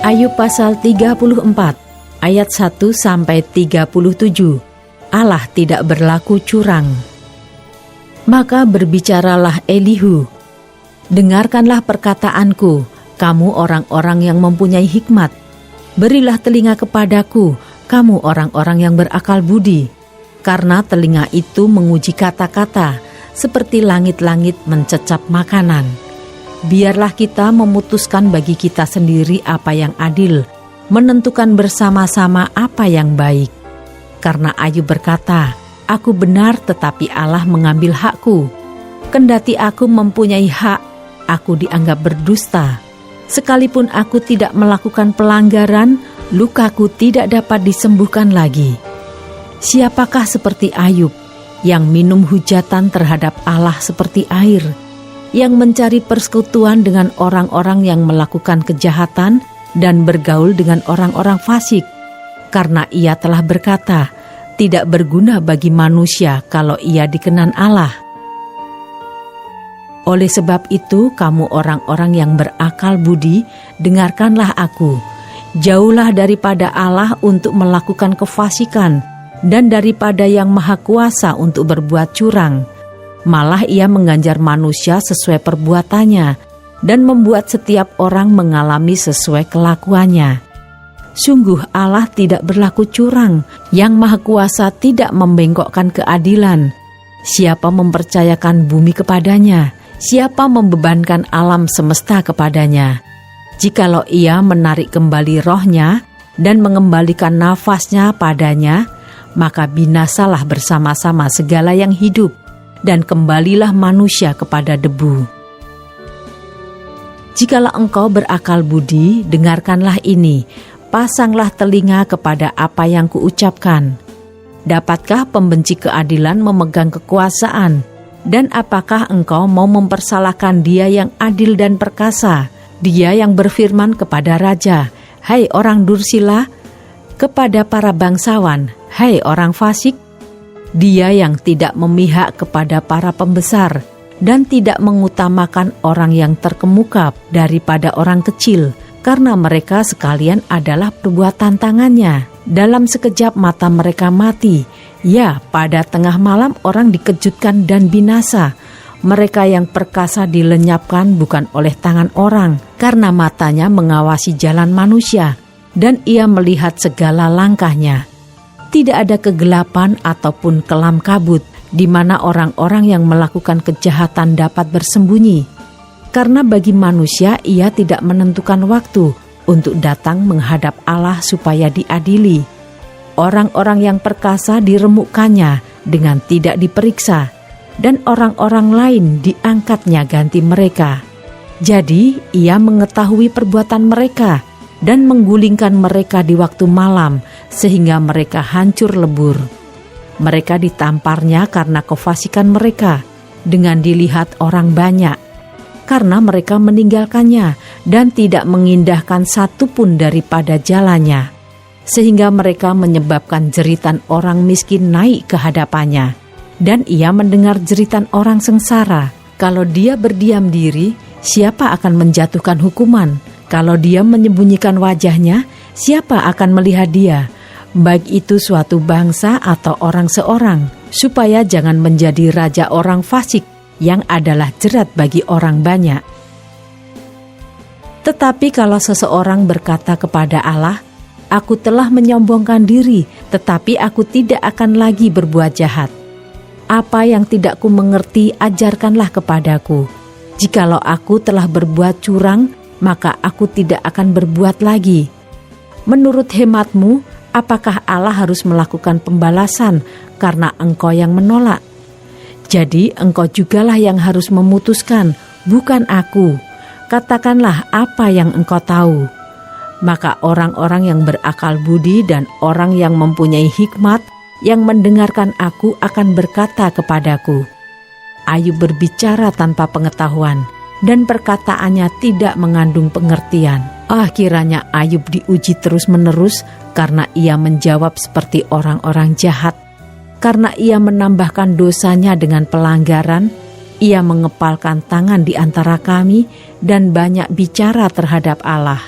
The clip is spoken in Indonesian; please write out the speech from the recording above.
Ayub pasal 34 ayat 1-37. Allah tidak berlaku curang. Maka berbicaralah Elihu, dengarkanlah perkataanku, kamu orang-orang yang mempunyai hikmat. Berilah telinga kepadaku, kamu orang-orang yang berakal budi. Karena telinga itu menguji kata-kata, seperti langit-langit mencecap makanan. Biarlah kita memutuskan bagi kita sendiri apa yang adil, menentukan bersama-sama apa yang baik. Karena Ayub berkata, aku benar tetapi Allah mengambil hakku. Kendati aku mempunyai hak, aku dianggap berdusta. Sekalipun aku tidak melakukan pelanggaran, lukaku tidak dapat disembuhkan lagi. Siapakah seperti Ayub, yang minum hujatan terhadap Allah seperti air, yang mencari persekutuan dengan orang-orang yang melakukan kejahatan dan bergaul dengan orang-orang fasik, karena ia telah berkata, tidak berguna bagi manusia kalau ia dikenan Allah. Oleh sebab itu, kamu orang-orang yang berakal budi, dengarkanlah aku. Jauhlah daripada Allah untuk melakukan kefasikan, dan daripada yang maha kuasa untuk berbuat curang. Malah ia mengganjar manusia sesuai perbuatannya, dan membuat setiap orang mengalami sesuai kelakuannya. Sungguh Allah tidak berlaku curang, yang maha kuasa tidak membengkokkan keadilan. Siapa mempercayakan bumi kepadanya? Siapa membebankan alam semesta kepadanya? Jikalau ia menarik kembali rohnya dan mengembalikan nafasnya padanya, maka binasalah bersama-sama segala yang hidup, dan kembalilah manusia kepada debu. Jikalau engkau berakal budi, dengarkanlah ini, pasanglah telinga kepada apa yang kuucapkan. Dapatkah pembenci keadilan memegang kekuasaan? Dan apakah engkau mau mempersalahkan Dia yang adil dan perkasa, Dia yang berfirman kepada raja, hai orang dursila, kepada para bangsawan, hai orang fasik? Dia yang tidak memihak kepada para pembesar dan tidak mengutamakan orang yang terkemuka daripada orang kecil, karena mereka sekalian adalah perbuatan tangannya. Dalam sekejap mata mereka mati, ya pada tengah malam orang dikejutkan dan binasa. Mereka yang perkasa dilenyapkan bukan oleh tangan orang, karena matanya mengawasi jalan manusia, dan ia melihat segala langkahnya. Tidak ada kegelapan ataupun kelam kabut di mana orang-orang yang melakukan kejahatan dapat bersembunyi. Karena bagi manusia ia tidak menentukan waktu untuk datang menghadap Allah supaya diadili. Orang-orang yang perkasa diremukkannya dengan tidak diperiksa, dan orang-orang lain diangkatnya ganti mereka. Jadi ia mengetahui perbuatan mereka dan menggulingkan mereka di waktu malam, sehingga mereka hancur lebur. Mereka ditamparnya karena kefasikan mereka, dengan dilihat orang banyak, karena mereka meninggalkannya dan tidak mengindahkan satupun daripada jalannya, sehingga mereka menyebabkan jeritan orang miskin naik ke hadapannya, dan ia mendengar jeritan orang sengsara. Kalau dia berdiam diri, siapa akan menjatuhkan hukuman? Kalau dia menyembunyikan wajahnya, siapa akan melihat dia? Baik itu suatu bangsa atau orang seorang, supaya jangan menjadi raja orang fasik yang adalah jerat bagi orang banyak. Tetapi kalau seseorang berkata kepada Allah, aku telah menyombongkan diri, tetapi aku tidak akan lagi berbuat jahat. Apa yang tidak ku mengerti, ajarkanlah kepadaku. Jikalau aku telah berbuat curang, maka aku tidak akan berbuat lagi. Menurut hematmu, apakah Allah harus melakukan pembalasan karena engkau yang menolak? Jadi engkau jugalah yang harus memutuskan, bukan aku. Katakanlah apa yang engkau tahu. Maka orang-orang yang berakal budi dan orang yang mempunyai hikmat yang mendengarkan aku akan berkata kepadaku, Ayub berbicara tanpa pengetahuan, dan perkataannya tidak mengandung pengertian. Kiranya Ayub diuji terus-menerus karena ia menjawab seperti orang-orang jahat. Karena ia menambahkan dosanya dengan pelanggaran, ia mengepalkan tangan di antara kami dan banyak bicara terhadap Allah.